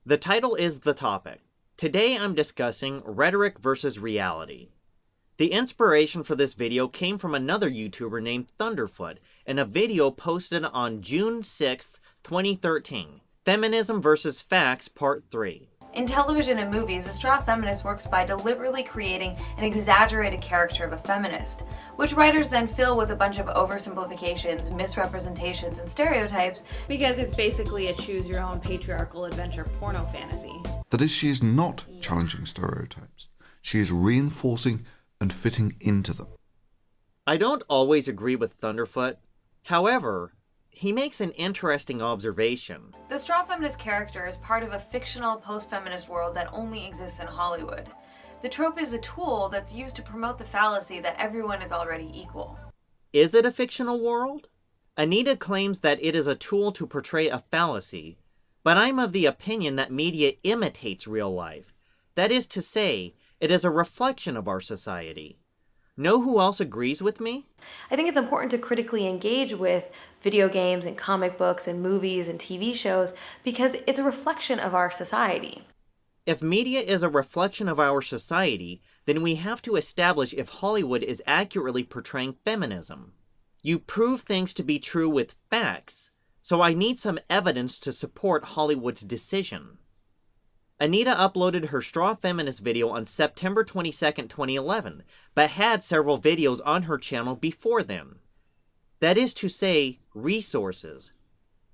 The title is the topic. Today I'm discussing rhetoric versus reality. The inspiration for this video came from another YouTuber named Thunderfoot in a video posted on June 6th, 2013. Feminism versus Facts Part 3. In television and movies, a straw feminist works by deliberately creating an exaggerated character of a feminist, which writers then fill with a bunch of oversimplifications, misrepresentations, and stereotypes because it's basically a choose-your-own patriarchal adventure porno fantasy. That is, she is not challenging stereotypes. She is reinforcing and fitting into them. I don't always agree with Thunderfoot. However, he makes an interesting observation. The straw feminist character is part of a fictional post-feminist world that only exists in Hollywood. The trope is a tool that's used to promote the fallacy that everyone is already equal. Is it a fictional world? Anita claims that it is a tool to portray a fallacy, but I'm of the opinion that media imitates real life. That is to say, it is a reflection of our society. Know who else agrees with me? I think it's important to critically engage with video games and comic books and movies and TV shows because it's a reflection of our society. If media is a reflection of our society, then we have to establish if Hollywood is accurately portraying feminism. You prove things to be true with facts, so I need some evidence to support Hollywood's decision. Anita uploaded her Straw Feminist video on September 22nd, 2011, but had several videos on her channel before then. That is to say, resources.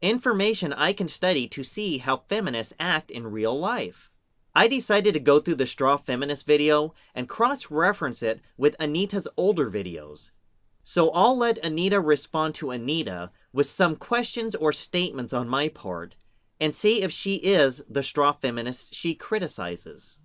Information I can study to see how feminists act in real life. I decided to go through the Straw Feminist video and cross-reference it with Anita's older videos. So I'll let Anita respond to Anita with some questions or statements on my part, and see if she is the straw feminist she criticizes.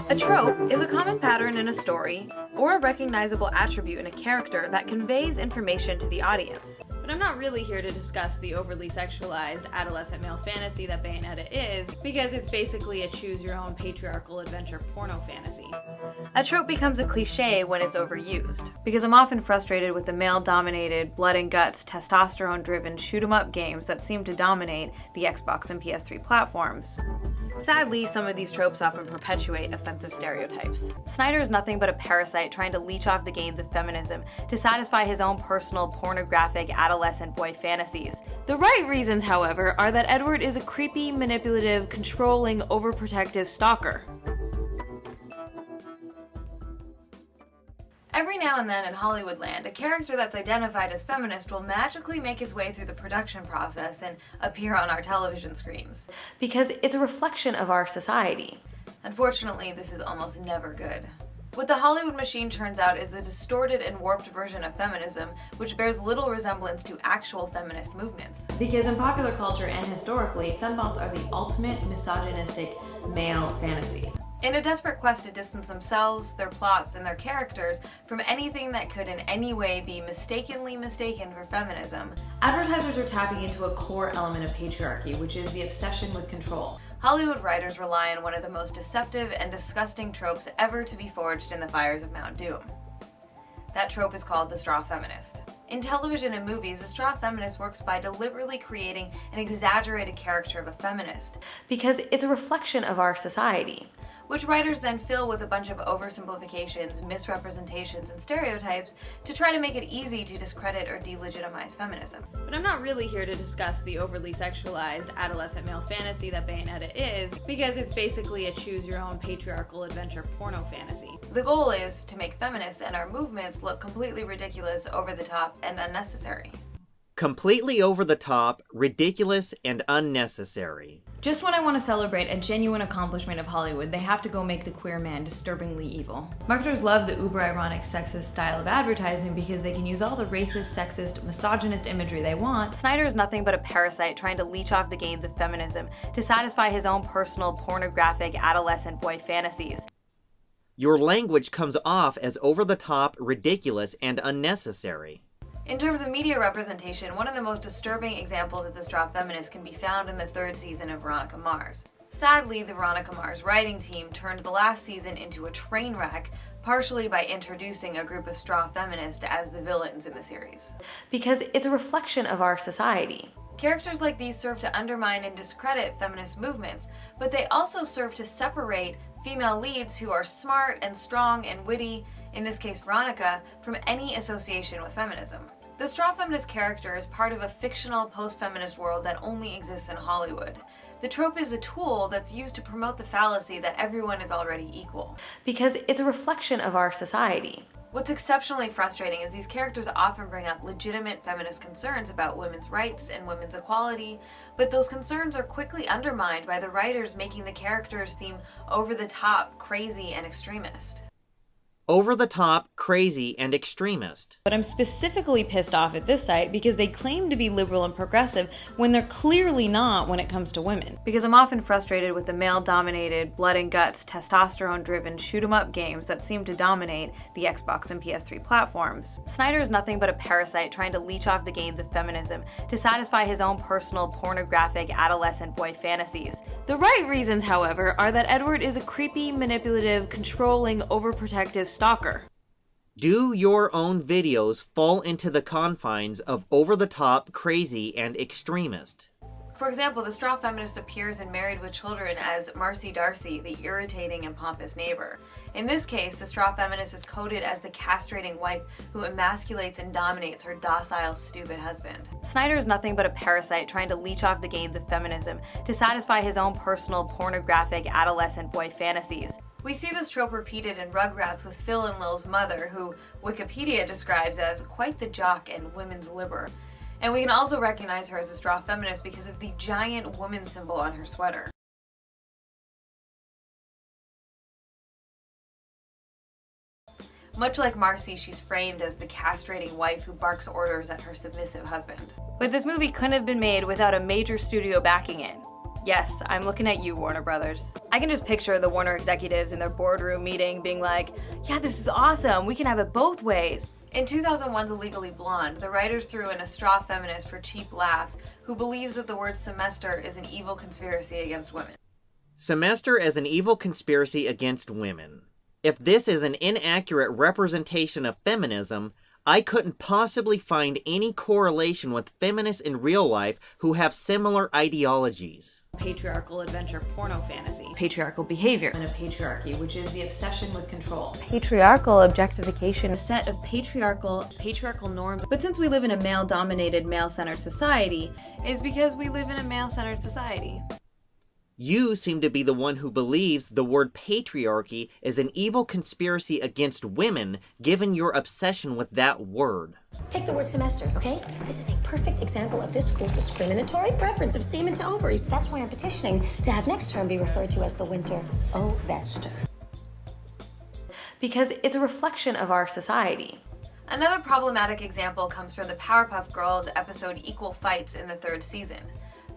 A trope is a common pattern in a story or a recognizable attribute in a character that conveys information to the audience. But I'm not really here to discuss the overly sexualized adolescent male fantasy that Bayonetta is, because it's basically a choose-your-own patriarchal adventure porno fantasy. A trope becomes a cliche when it's overused, because I'm often frustrated with the male-dominated, blood and guts, testosterone-driven shoot-'em-up games that seem to dominate the Xbox and PS3 platforms. Sadly, some of these tropes often perpetuate offensive stereotypes. Snyder is nothing but a parasite trying to leech off the gains of feminism to satisfy his own personal pornographic adolescent boy fantasies. The right reasons, however, are that Edward is a creepy, manipulative, controlling, overprotective stalker. Every now and then in Hollywoodland, a character that's identified as feminist will magically make his way through the production process and appear on our television screens, because it's a reflection of our society. Unfortunately, this is almost never good. What the Hollywood machine turns out is a distorted and warped version of feminism, which bears little resemblance to actual feminist movements. Because in popular culture and historically, fembot are the ultimate misogynistic male fantasy. In a desperate quest to distance themselves, their plots, and their characters from anything that could in any way be mistakenly mistaken for feminism, advertisers are tapping into a core element of patriarchy, which is the obsession with control. Hollywood writers rely on one of the most deceptive and disgusting tropes ever to be forged in the fires of Mount Doom. That trope is called the straw feminist. In television and movies, a straw feminist works by deliberately creating an exaggerated character of a feminist, because it's a reflection of our society, which writers then fill with a bunch of oversimplifications, misrepresentations, and stereotypes to try to make it easy to discredit or delegitimize feminism. But I'm not really here to discuss the overly sexualized adolescent male fantasy that Bayonetta is, because it's basically a choose-your-own patriarchal adventure porno fantasy. The goal is to make feminists and our movements look completely ridiculous, over the top, and unnecessary. Completely over the top, ridiculous, and unnecessary. Just when I want to celebrate a genuine accomplishment of Hollywood, they have to go make the queer man disturbingly evil. Marketers love the uber-ironic sexist style of advertising because they can use all the racist, sexist, misogynist imagery they want. Snyder is nothing but a parasite trying to leech off the gains of feminism to satisfy his own personal pornographic adolescent boy fantasies. Your language comes off as over-the-top, ridiculous, and unnecessary. In terms of media representation, one of the most disturbing examples of the straw feminist can be found in the third season of Veronica Mars. Sadly, the Veronica Mars writing team turned the last season into a train wreck, partially by introducing a group of straw feminists as the villains in the series. Because it's a reflection of our society. Characters like these serve to undermine and discredit feminist movements, but they also serve to separate female leads who are smart and strong and witty, in this case Veronica, from any association with feminism. The straw feminist character is part of a fictional post-feminist world that only exists in Hollywood. The trope is a tool that's used to promote the fallacy that everyone is already equal, because it's a reflection of our society. What's exceptionally frustrating is these characters often bring up legitimate feminist concerns about women's rights and women's equality, but those concerns are quickly undermined by the writers making the characters seem over-the-top, crazy, and extremist. Over the top, crazy, and extremist. But I'm specifically pissed off at this site because they claim to be liberal and progressive when they're clearly not when it comes to women. Because I'm often frustrated with the male-dominated, blood and guts, testosterone-driven shoot-'em-up games that seem to dominate the Xbox and PS3 platforms. Snyder is nothing but a parasite trying to leech off the gains of feminism to satisfy his own personal pornographic adolescent boy fantasies. The right reasons, however, are that Edward is a creepy, manipulative, controlling, overprotective stalker. Do your own videos fall into the confines of over-the-top, crazy, and extremist? For example, the straw feminist appears in Married with Children as Marcy Darcy, the irritating and pompous neighbor. In this case, the straw feminist is coded as the castrating wife who emasculates and dominates her docile, stupid husband. Snyder is nothing but a parasite trying to leech off the gains of feminism to satisfy his own personal pornographic adolescent boy fantasies. We see this trope repeated in Rugrats with Phil and Lil's mother, who Wikipedia describes as quite the jock and women's liber. And we can also recognize her as a straw feminist because of the giant woman symbol on her sweater. Much like Marcy, she's framed as the castrating wife who barks orders at her submissive husband. But this movie couldn't have been made without a major studio backing it. Yes, I'm looking at you, Warner Brothers. I can just picture the Warner executives in their boardroom meeting being like, yeah, this is awesome, we can have it both ways. In 2001's Legally Blonde, the writers threw in a straw feminist for cheap laughs who believes that the word semester is an evil conspiracy against women. Semester as an evil conspiracy against women. If this is an inaccurate representation of feminism, I couldn't possibly find any correlation with feminists in real life who have similar ideologies. Patriarchal adventure porno fantasy. Patriarchal behavior in a patriarchy, which is the obsession with control. Patriarchal objectification, a set of patriarchal norms. But since we live in a male-dominated, male-centered society, it's because we live in a male-centered society. You seem to be the one who believes the word patriarchy is an evil conspiracy against women, given your obsession with that word. Take the word semester, okay? This is a perfect example of this school's discriminatory preference of semen to ovaries. That's why I'm petitioning to have next term be referred to as the winter ovester. Because it's a reflection of our society. Another problematic example comes from the Powerpuff Girls episode Equal Fights in the 3rd season.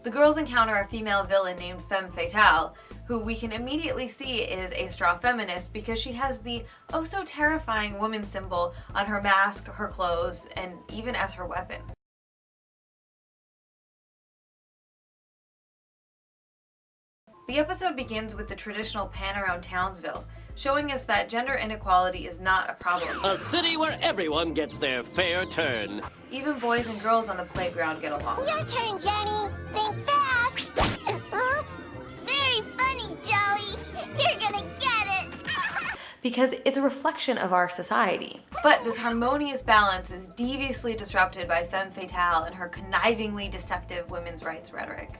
The girls encounter a female villain named Femme Fatale, who we can immediately see is a straw feminist because she has the oh-so-terrifying woman symbol on her mask, her clothes, and even as her weapon. The episode begins with the traditional pan around Townsville, showing us that gender inequality is not a problem. A city where everyone gets their fair turn. Even boys and girls on the playground get along. Your turn, Jenny. Think fast. Oops. Very funny, Joey. You're gonna get it. Because it's a reflection of our society. But this harmonious balance is deviously disrupted by Femme Fatale and her connivingly deceptive women's rights rhetoric.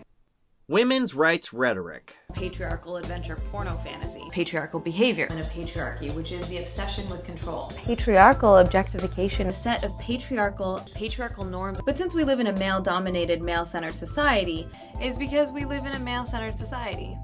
Women's rights rhetoric. Patriarchal adventure porno fantasy. Patriarchal behavior in a patriarchy, which is the obsession with control. Patriarchal objectification, a set of patriarchal norms. But since we live in a male-dominated, male-centered society, it's because we live in a male-centered society.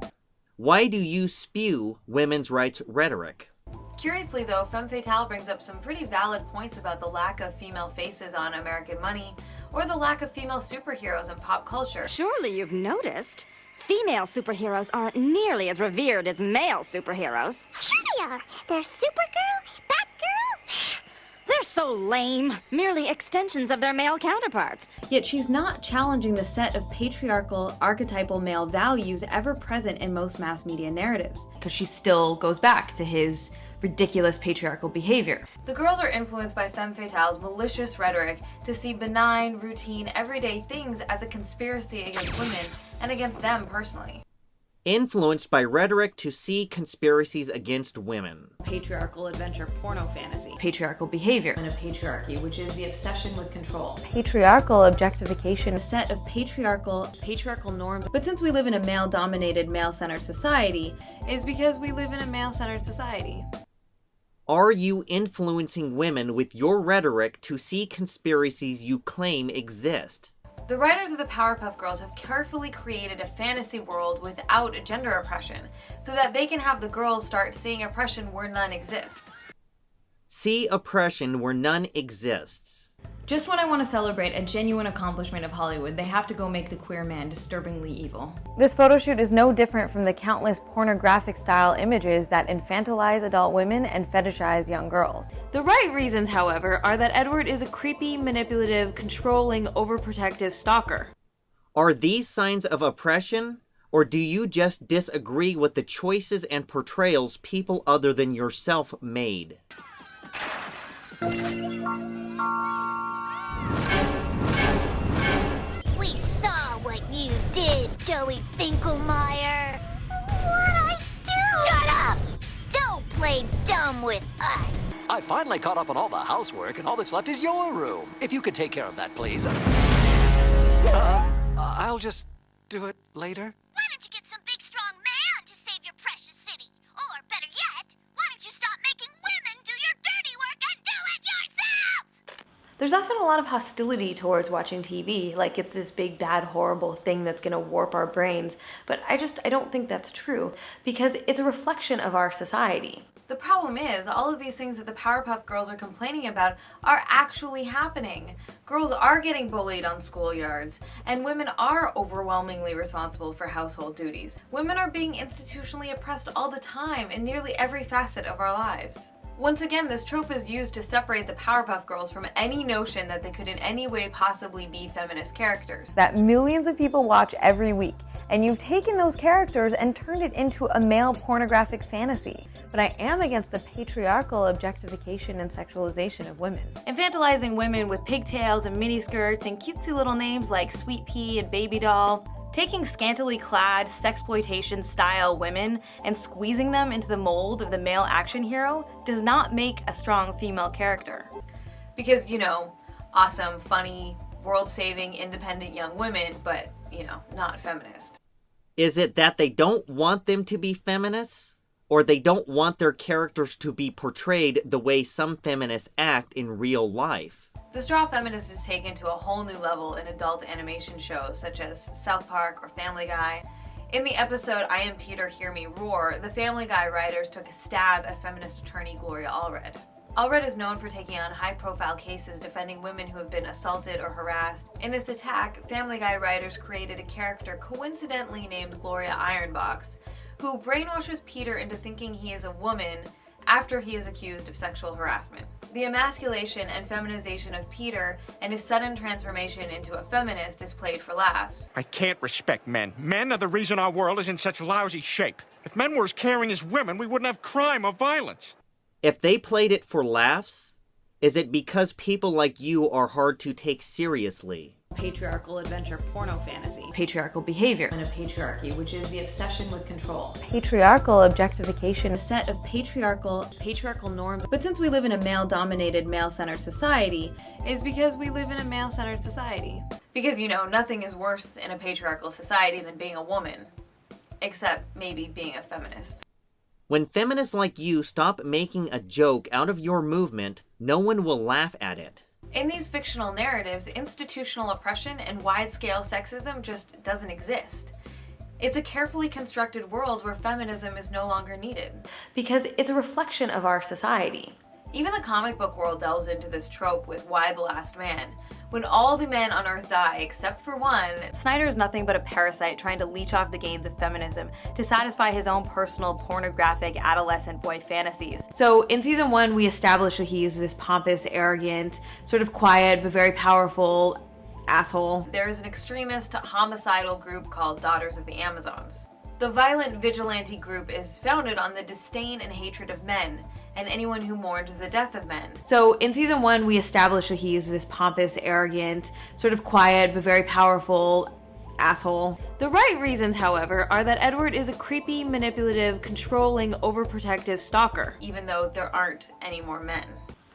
Why do you spew women's rights rhetoric? Curiously though, Femme Fatale brings up some pretty valid points about the lack of female faces on American Money, or the lack of female superheroes in pop culture. Surely you've noticed. Female superheroes aren't nearly as revered as male superheroes. Sure they are. They're Supergirl, Batgirl. They're so lame. Merely extensions of their male counterparts. Yet she's not challenging the set of patriarchal, archetypal male values ever present in most mass media narratives. Because she still goes back to his ridiculous patriarchal behavior. The girls are influenced by femme fatale's malicious rhetoric to see benign, routine, everyday things as a conspiracy against women and against them personally. Influenced by rhetoric to see conspiracies against women. Patriarchal adventure porno fantasy. Patriarchal behavior in a patriarchy, which is the obsession with control. Patriarchal objectification, a set of patriarchal norms. But since we live in a male-dominated, male-centered society, Is because we live in a male-centered society. Are you influencing women with your rhetoric to see conspiracies you claim exist? The writers of the Powerpuff Girls have carefully created a fantasy world without gender oppression, so that they can have the girls start seeing oppression where none exists. See oppression where none exists. just when I want to celebrate a genuine accomplishment of Hollywood, they have to go make the queer man disturbingly evil. This photo shoot is no different from the countless pornographic-style images that infantilize adult women and fetishize young girls. The right reasons, however, are that Edward is a creepy, manipulative, controlling, overprotective stalker. Are these signs of oppression, or do you just disagree with the choices and portrayals people other than yourself made? We saw what you did, Joey Finkelmeyer. What'd I do? Shut up! Don't play dumb with us. I finally caught up on all the housework, and all that's left is your room. If you could take care of that, please. I'll just do it later. Why don't you get some big, strong man to save your precious city? Or, better yet, why don't you stop making women do your dirty work and do it yourself? There's often a lot of hostility towards watching TV, like it's this big, bad, horrible thing that's gonna warp our brains, but I don't think that's true, because it's a reflection of our society. The problem is, all of these things that the Powerpuff Girls are complaining about are actually happening. Girls are getting bullied on schoolyards, and women are overwhelmingly responsible for household duties. Women are being institutionally oppressed all the time in nearly every facet of our lives. Once again, this trope is used to separate the Powerpuff Girls from any notion that they could in any way possibly be feminist characters. That millions of people watch every week, and you've taken those characters and turned it into a male pornographic fantasy. But I am against the patriarchal objectification and sexualization of women. Infantilizing women with pigtails and miniskirts and cutesy little names like Sweet Pea and Baby Doll. Taking scantily clad, sexploitation-style women and squeezing them into the mold of the male action hero does not make a strong female character. Because, you know, awesome, funny, world-saving, independent young women, but, you know, not feminist. Is it that they don't want them to be feminists? Or they don't want their characters to be portrayed the way some feminists act in real life? The straw feminist is taken to a whole new level in adult animation shows such as South Park or Family Guy. In the episode I Am Peter, Hear Me Roar, the Family Guy writers took a stab at feminist attorney Gloria Allred. Allred is known for taking on high-profile cases defending women who have been assaulted or harassed. In this attack, Family Guy writers created a character coincidentally named Gloria Ironbox, who brainwashes Peter into thinking he is a woman after he is accused of sexual harassment. The emasculation and feminization of Peter and his sudden transformation into a feminist is played for laughs. I can't respect men. Men are the reason our world is in such lousy shape. If men were as caring as women, we wouldn't have crime or violence. If they played it for laughs, is it because people like you are hard to take seriously? Patriarchal adventure porno fantasy. Patriarchal behavior in a patriarchy, which is the obsession with control. Patriarchal objectification, a set of patriarchal norms. But since we live in a male-dominated, male-centered society, Is because we live in a male-centered society. Because, you know, nothing is worse in a patriarchal society than being a woman. Except maybe being a feminist. When feminists like you stop making a joke out of your movement, no one will laugh at it. In these fictional narratives, institutional oppression and wide-scale sexism just doesn't exist. It's a carefully constructed world where feminism is no longer needed, because it's a reflection of our society. Even the comic book world delves into this trope with Y the Last Man. When all the men on Earth die except for one, Snyder is nothing but a parasite trying to leech off the gains of feminism to satisfy his own personal pornographic adolescent boy fantasies. So in season 1, we establish that he's this pompous, arrogant, sort of quiet but very powerful asshole. There is an extremist, homicidal group called Daughters of the Amazons. The violent vigilante group is founded on the disdain and hatred of men, and anyone who mourns the death of men. So in season 1, we establish that he is this pompous, arrogant, sort of quiet, but very powerful asshole. The right reasons, however, are that Edward is a creepy, manipulative, controlling, overprotective stalker. Even though there aren't any more men.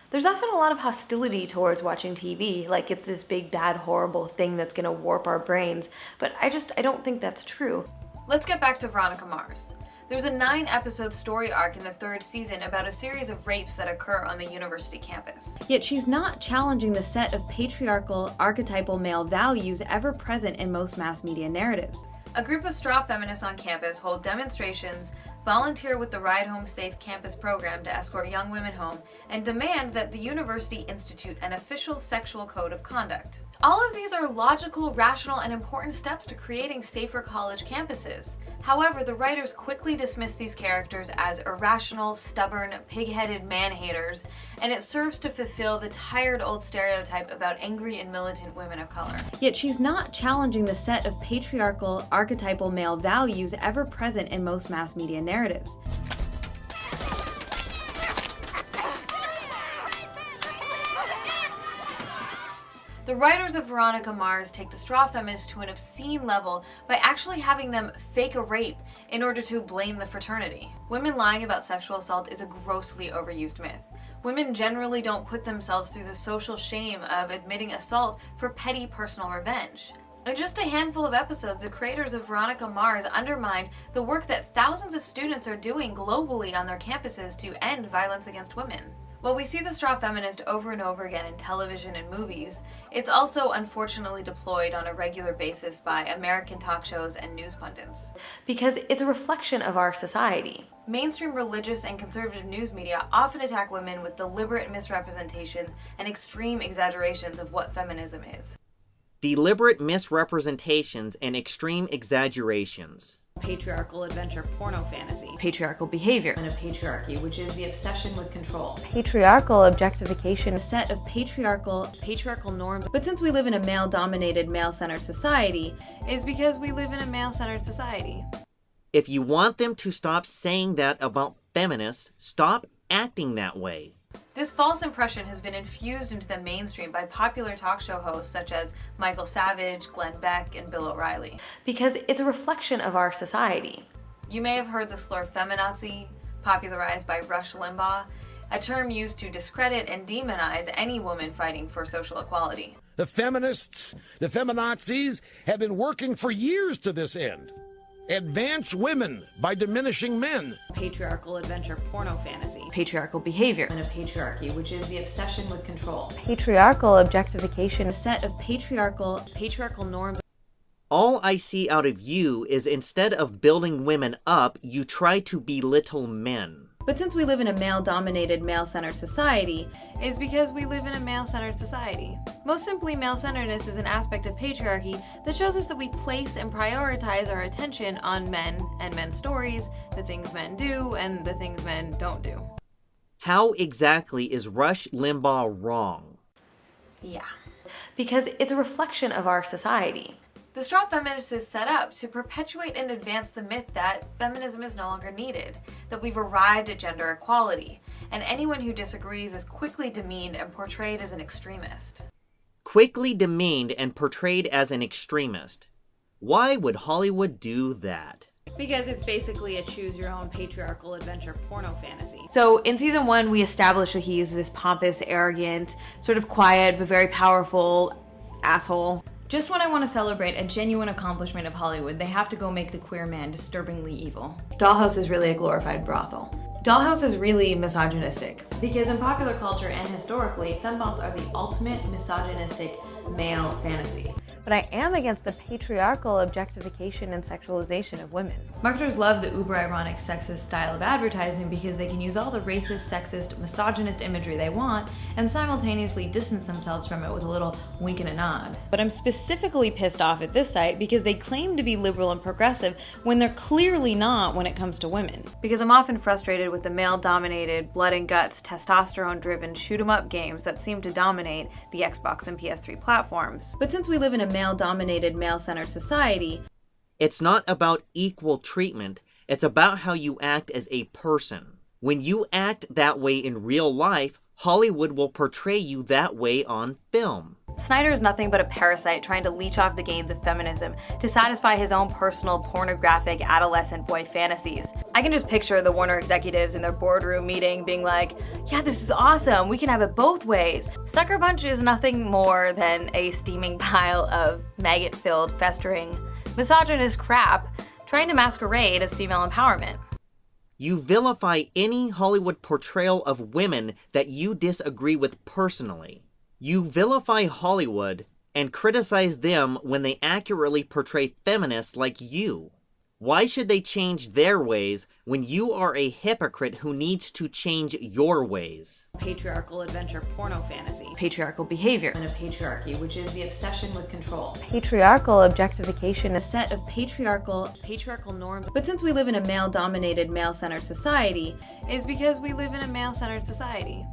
There's often a lot of hostility towards watching TV, like it's this big, bad, horrible thing that's gonna warp our brains, but I don't think that's true. Let's get back to Veronica Mars. There's a 9-episode story arc in the 3rd season about a series of rapes that occur on the university campus. Yet she's not challenging the set of patriarchal, archetypal male values ever present in most mass media narratives. A group of straw feminists on campus hold demonstrations, volunteer with the Ride Home Safe campus program to escort young women home, and demand that the university institute an official sexual code of conduct. All of these are logical, rational, and important steps to creating safer college campuses. However, the writers quickly dismiss these characters as irrational, stubborn, pig-headed man-haters, and it serves to fulfill the tired old stereotype about angry and militant women of color. Yet she's not challenging the set of patriarchal, archetypal male values ever present in most mass media narratives. The writers of Veronica Mars take the straw feminists to an obscene level by actually having them fake a rape in order to blame the fraternity. Women lying about sexual assault is a grossly overused myth. Women generally don't put themselves through the social shame of admitting assault for petty personal revenge. In just a handful of episodes, the creators of Veronica Mars undermined the work that thousands of students are doing globally on their campuses to end violence against women. While we see the straw feminist over and over again in television and movies, it's also unfortunately deployed on a regular basis by American talk shows and news pundits. Because it's a reflection of our society. Mainstream religious and conservative news media often attack women with deliberate misrepresentations and extreme exaggerations of what feminism is. Deliberate misrepresentations and extreme exaggerations. Patriarchal adventure porno fantasy, patriarchal behavior, and a patriarchy, which is the obsession with control. Patriarchal objectification, a set of patriarchal norms. But since we live in a male-dominated, male-centered society, is because we live in a male-centered society. If you want them to stop saying that about feminists, stop acting that way. This false impression has been infused into the mainstream by popular talk show hosts such as Michael Savage, Glenn Beck, and Bill O'Reilly. Because it's a reflection of our society. You may have heard the slur feminazi, popularized by Rush Limbaugh, a term used to discredit and demonize any woman fighting for social equality. The feminists, the feminazis, have been working for years to this end. Advance women by diminishing men. Patriarchal adventure porno fantasy. Patriarchal behavior. And a patriarchy, which is the obsession with control. Patriarchal objectification. A set of patriarchal norms. All I see out of you is instead of building women up, you try to belittle men. But since we live in a male-dominated, male-centered society, is because we live in a male-centered society. Most simply, male-centeredness is an aspect of patriarchy that shows us that we place and prioritize our attention on men and men's stories, the things men do, and the things men don't do. How exactly is Rush Limbaugh wrong? Yeah. Because it's a reflection of our society. The straw feminist is set up to perpetuate and advance the myth that feminism is no longer needed, that we've arrived at gender equality, and anyone who disagrees is quickly demeaned and portrayed as an extremist. Quickly demeaned and portrayed as an extremist. Why would Hollywood do that? Because it's basically a choose-your-own patriarchal adventure porno fantasy. So in season 1, we establish that he is this pompous, arrogant, sort of quiet, but very powerful asshole. Just when I want to celebrate a genuine accomplishment of Hollywood, they have to go make the queer man disturbingly evil. Dollhouse is really a glorified brothel. Dollhouse is really misogynistic. Because in popular culture and historically, fembots are the ultimate misogynistic male fantasy. But I am against the patriarchal objectification and sexualization of women. Marketers love the uber-ironic sexist style of advertising because they can use all the racist, sexist, misogynist imagery they want and simultaneously distance themselves from it with a little wink and a nod. But I'm specifically pissed off at this site because they claim to be liberal and progressive when they're clearly not when it comes to women. Because I'm often frustrated with the male-dominated, blood and guts, testosterone-driven shoot-'em-up games that seem to dominate the Xbox and PS3 platforms. But since we live in a male-dominated, male-centered society, it's not about equal treatment, it's about how you act as a person. When you act that way in real life, Hollywood will portray you that way on film. Snyder is nothing but a parasite trying to leech off the gains of feminism to satisfy his own personal pornographic adolescent boy fantasies. I can just picture the Warner executives in their boardroom meeting being like, yeah, this is awesome, we can have it both ways. Sucker Punch is nothing more than a steaming pile of maggot-filled, festering, misogynist crap trying to masquerade as female empowerment. You vilify any Hollywood portrayal of women that you disagree with personally. You vilify Hollywood and criticize them when they accurately portray feminists like you. Why should they change their ways when you are a hypocrite who needs to change your ways? Patriarchal adventure porno fantasy. Patriarchal behavior. And a patriarchy, which is the obsession with control. Patriarchal objectification. A set of patriarchal norms. But since we live in a male-dominated, male-centered society, it's because we live in a male-centered society.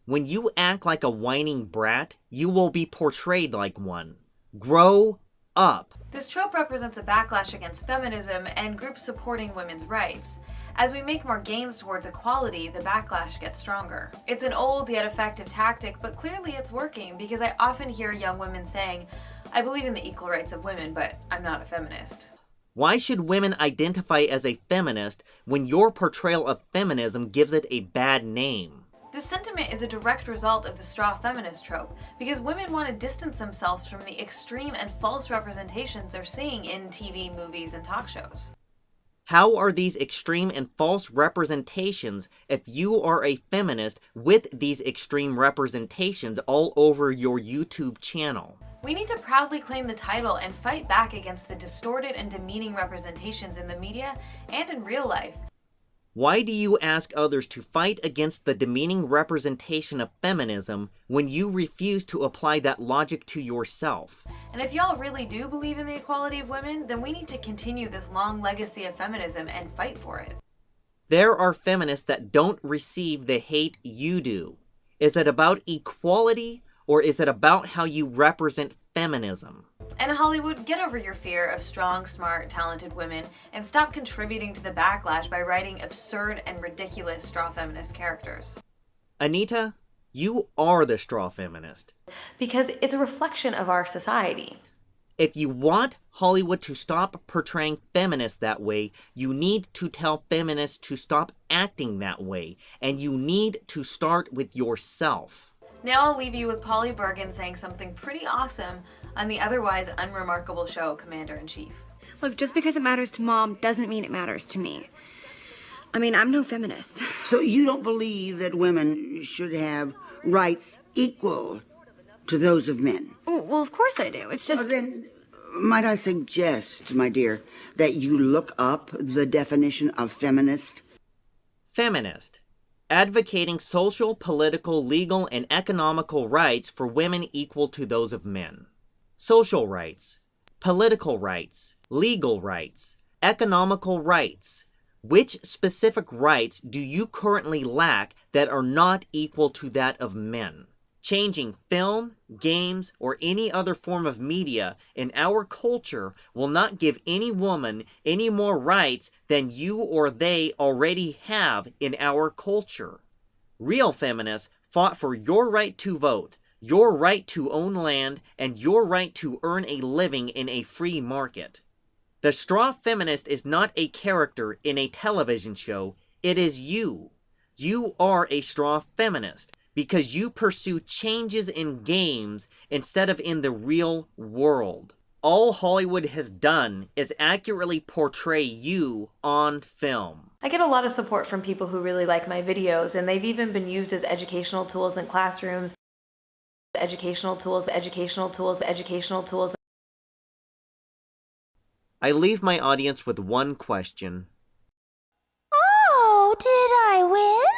When you act like a whining brat, you will be portrayed like one. Grow up. This trope represents a backlash against feminism and groups supporting women's rights. As we make more gains towards equality, the backlash gets stronger. It's an old yet effective tactic, but clearly it's working because I often hear young women saying, I believe in the equal rights of women, but I'm not a feminist. Why should women identify as a feminist when your portrayal of feminism gives it a bad name? This sentiment is a direct result of the straw feminist trope, because women want to distance themselves from the extreme and false representations they're seeing in TV, movies, and talk shows. How are these extreme and false representations if you are a feminist with these extreme representations all over your YouTube channel? We need to proudly claim the title and fight back against the distorted and demeaning representations in the media and in real life. Why do you ask others to fight against the demeaning representation of feminism when you refuse to apply that logic to yourself? And if y'all really do believe in the equality of women, then we need to continue this long legacy of feminism and fight for it. There are feminists that don't receive the hate you do. Is it about equality, or is it about how you represent feminism? And Hollywood, get over your fear of strong, smart, talented women and stop contributing to the backlash by writing absurd and ridiculous straw feminist characters. Anita, you are the straw feminist. Because it's a reflection of our society. If you want Hollywood to stop portraying feminists that way, you need to tell feminists to stop acting that way, and you need to start with yourself. Now I'll leave you with Polly Bergen saying something pretty awesome on the otherwise unremarkable show Commander-in-Chief. Look, just because it matters to Mom doesn't mean it matters to me. I mean, I'm no feminist. So you don't believe that women should have rights equal to those of men? Oh, well, of course I do. It's just... Well, then, might I suggest, my dear, that you look up the definition of feminist? Feminist. Advocating social, political, legal, and economical rights for women equal to those of men. Social rights, political rights, legal rights, economical rights. Which specific rights do you currently lack that are not equal to that of men? Changing film, games, or any other form of media in our culture will not give any woman any more rights than you or they already have in our culture. Real feminists fought for your right to vote, your right to own land, and your right to earn a living in a free market. The straw feminist is not a character in a television show, it is you. You are a straw feminist because you pursue changes in games instead of in the real world. All Hollywood has done is accurately portray you on film. I get a lot of support from people who really like my videos, and they've even been used as educational tools in classrooms. Educational tools. I leave my audience with one question. Oh, did I win?